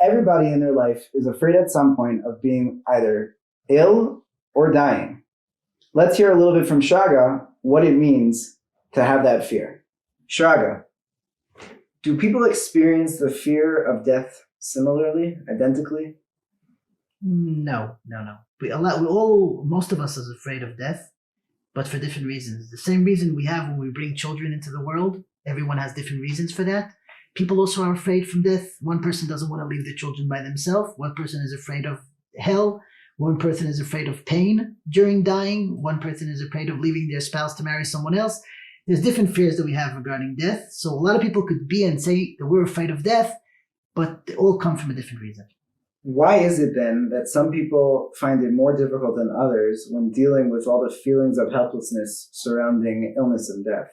everybody in their life is afraid at some point of being either ill or dying. Let's hear a little bit from Shraga what it means to have that fear. Shraga, do people experience the fear of death similarly, identically? No. Most of us is afraid of death, but for different reasons. The same reason we have when we bring children into the world. Everyone has different reasons for that. People also are afraid from death. One person doesn't want to leave the children by themselves. One person is afraid of hell. One person is afraid of pain during dying. One person is afraid of leaving their spouse to marry someone else. There's different fears that we have regarding death. So a lot of people could be and say that we're afraid of death, but they all come from a different reason. Why is it then that some people find it more difficult than others when dealing with all the feelings of helplessness surrounding illness and death?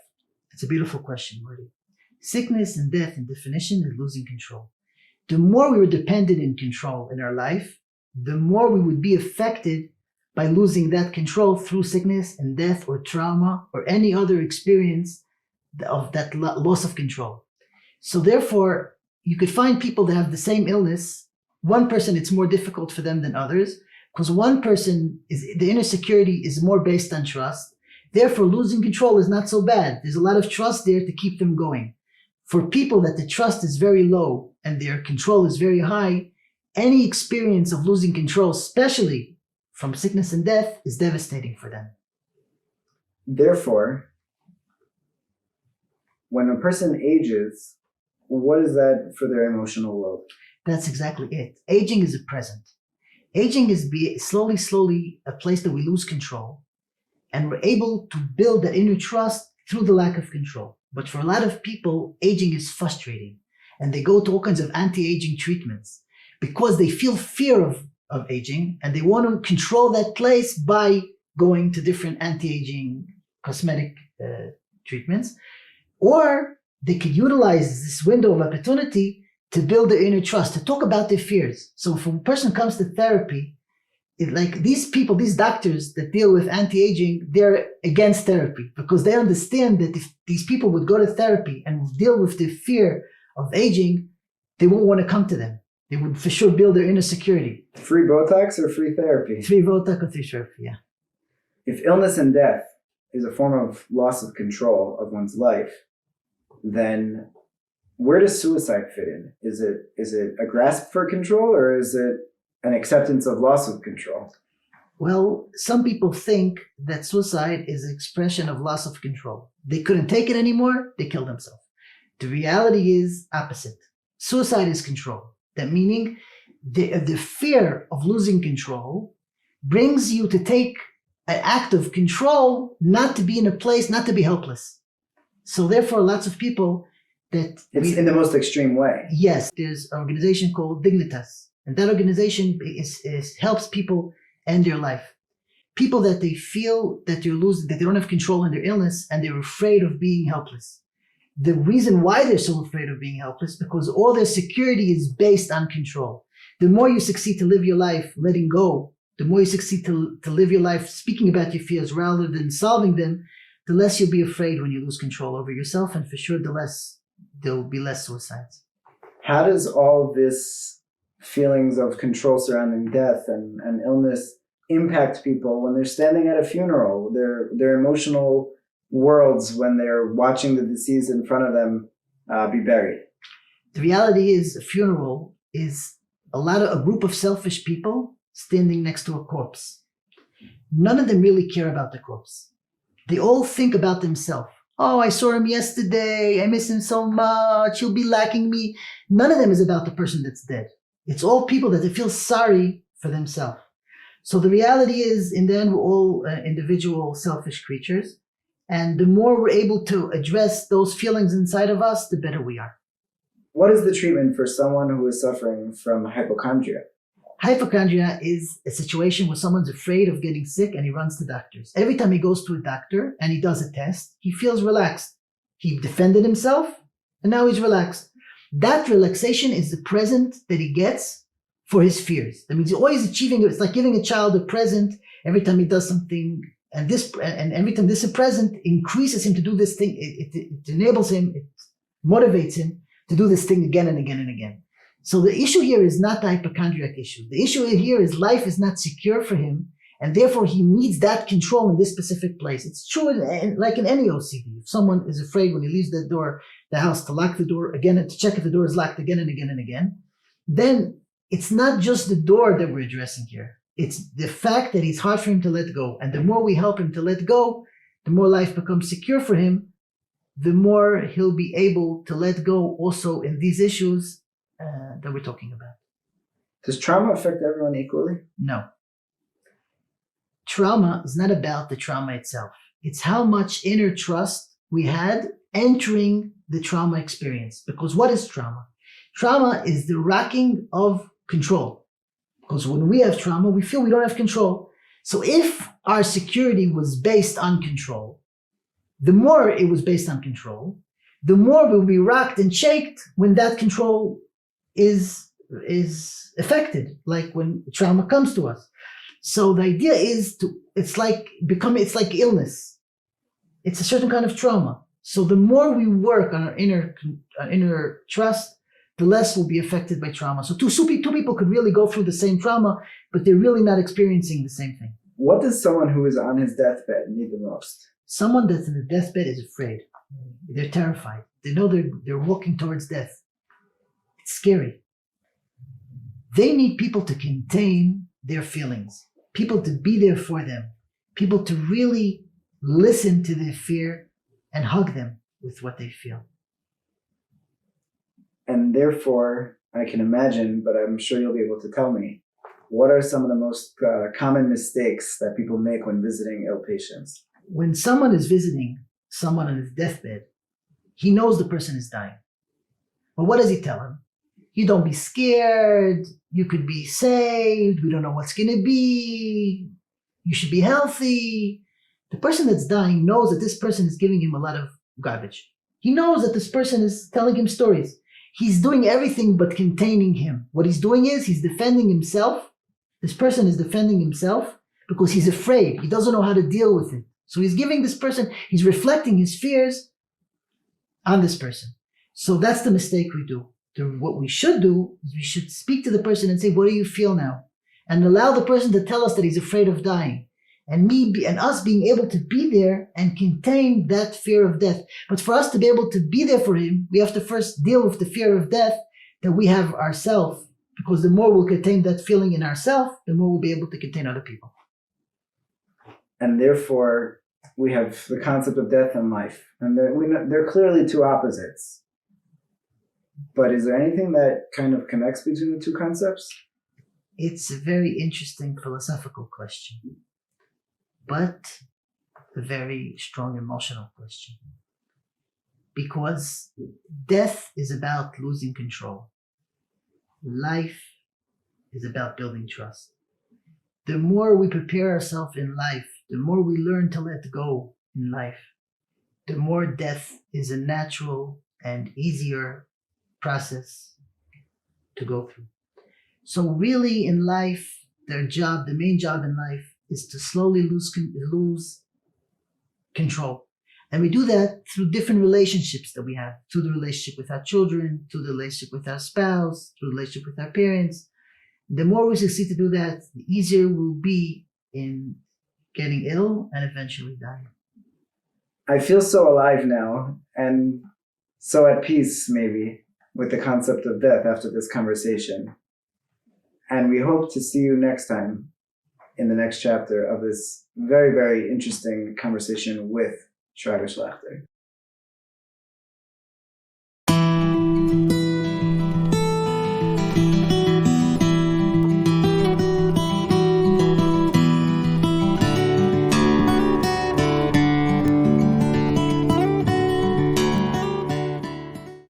It's a beautiful question, Marty. Sickness and death, in definition, is losing control. The more we were dependent in control in our life, the more we would be affected by losing that control through sickness and death or trauma or any other experience of that loss of control. So therefore, you could find people that have the same illness. One person, it's more difficult for them than others because one person, the inner security is more based on trust. Therefore, losing control is not so bad. There's a lot of trust there to keep them going. For people that the trust is very low and their control is very high, any experience of losing control, especially from sickness and death, is devastating for them. Therefore, when a person ages, what is that for their emotional world? That's exactly it. Aging is a present. Aging is slowly a place that we lose control, and we're able to build that inner trust through the lack of control. But for a lot of people, aging is frustrating, and they go to all kinds of anti-aging treatments because they feel fear of aging, and they want to control that place by going to different anti-aging cosmetic treatments. Or they could utilize this window of opportunity to build their inner trust, to talk about their fears. So if a person comes to therapy, like these people, these doctors that deal with anti-aging, they're against therapy because they understand that if these people would go to therapy and deal with the fear of aging, they won't want to come to them. They would for sure build their inner security. Free Botox or free therapy? Free Botox or free therapy, yeah. If illness and death is a form of loss of control of one's life, then where does suicide fit in? Is it a grasp for control, or is it an acceptance of loss of control? Well, some people think that suicide is an expression of loss of control. They couldn't take it anymore, they killed themselves. The reality is opposite. Suicide is control. That meaning the fear of losing control brings you to take an act of control, not to be in a place, not to be helpless. So therefore, lots of people that... It's in the most extreme way. Yes, there's an organization called Dignitas. And that organization helps people end their life. People that they feel that they're losing, that they don't have control in their illness, and they're afraid of being helpless. The reason why they're so afraid of being helpless, because all their security is based on control. The more you succeed to live your life letting go, the more you succeed to live your life speaking about your fears rather than solving them, the less you'll be afraid when you lose control over yourself, and for sure there will be less suicides. How does all this feelings of control surrounding death and illness impact people when they're standing at a funeral, their emotional worlds when they're watching the deceased in front of them be buried? The reality is a funeral is a group of selfish people standing next to a corpse. None of them really care about the corpse. They all think about themselves. Oh, I saw him yesterday. I miss him so much. He'll be lacking me. None of them is about the person that's dead. It's all people that they feel sorry for themselves. So the reality is, in the end, we're all individual selfish creatures. And the more we're able to address those feelings inside of us, the better we are. What is the treatment for someone who is suffering from hypochondria? Hypochondria is a situation where someone's afraid of getting sick and he runs to doctors. Every time he goes to a doctor and he does a test, he feels relaxed. He defended himself and now he's relaxed. That relaxation is the present that he gets for his fears. That means he's always achieving it. It's like giving a child a present every time he does something. And every time this present increases him to do this thing, it enables him, it motivates him to do this thing again and again and again. So the issue here is not the hypochondriac issue. The issue here is life is not secure for him, and therefore he needs that control in this specific place. It's true like in any OCD. If someone is afraid when he leaves the house to lock the door again and to check if the door is locked again and again and again, then it's not just the door that we're addressing here. It's the fact that it's hard for him to let go. And the more we help him to let go, the more life becomes secure for him, the more he'll be able to let go also in these issues that we're talking about. Does trauma affect everyone equally? No. Trauma is not about the trauma itself. It's how much inner trust we had entering the trauma experience. Because what is trauma? Trauma is the rocking of control. Because when we have trauma, we feel we don't have control. So if our security was based on control, the more it was based on control, the more we'll be rocked and shaked when that control is affected, like when trauma comes to us. So the idea is it's like illness. It's a certain kind of trauma. So the more we work on our inner trust, the less we'll be affected by trauma. So two people could really go through the same trauma, but they're really not experiencing the same thing. What does someone who is on his deathbed need the most? Someone that's in the deathbed is afraid. They're terrified. They know they're walking towards death. It's scary. They need people to contain their feelings, people to be there for them, people to really listen to their fear and hug them with what they feel. And therefore, I can imagine, but I'm sure you'll be able to tell me, what are some of the most common mistakes that people make when visiting ill patients? When someone is visiting someone on his deathbed, he knows the person is dying. But what does he tell him? You don't be scared. You could be saved. We don't know what's going to be. You should be healthy. The person that's dying knows that this person is giving him a lot of garbage. He knows that this person is telling him stories. He's doing everything but containing him. What he's doing is he's defending himself. This person is defending himself because he's afraid. He doesn't know how to deal with it. So he's giving this person, he's reflecting his fears on this person. So that's the mistake we do. What we should do is we should speak to the person and say, what do you feel now? And allow the person to tell us that he's afraid of dying. And us being able to be there and contain that fear of death. But for us to be able to be there for him, we have to first deal with the fear of death that we have ourselves. Because the more we'll contain that feeling in ourselves, the more we'll be able to contain other people. And therefore, we have the concept of death and life. And they're clearly two opposites. But is there anything that kind of connects between the two concepts? It's a very interesting philosophical question, but a very strong emotional question. Because death is about losing control. Life is about building trust. The more we prepare ourselves in life, the more we learn to let go in life, the more death is a natural and easier process to go through. So really in life, the main job in life is to slowly lose control. And we do that through different relationships that we have, through the relationship with our children, through the relationship with our spouse, through the relationship with our parents. The more we succeed to do that, the easier we'll be in getting ill and eventually dying. I feel so alive now and so at peace, maybe, with the concept of death after this conversation. And we hope to see you next time in the next chapter of this very, very interesting conversation with Schrager Schlachter.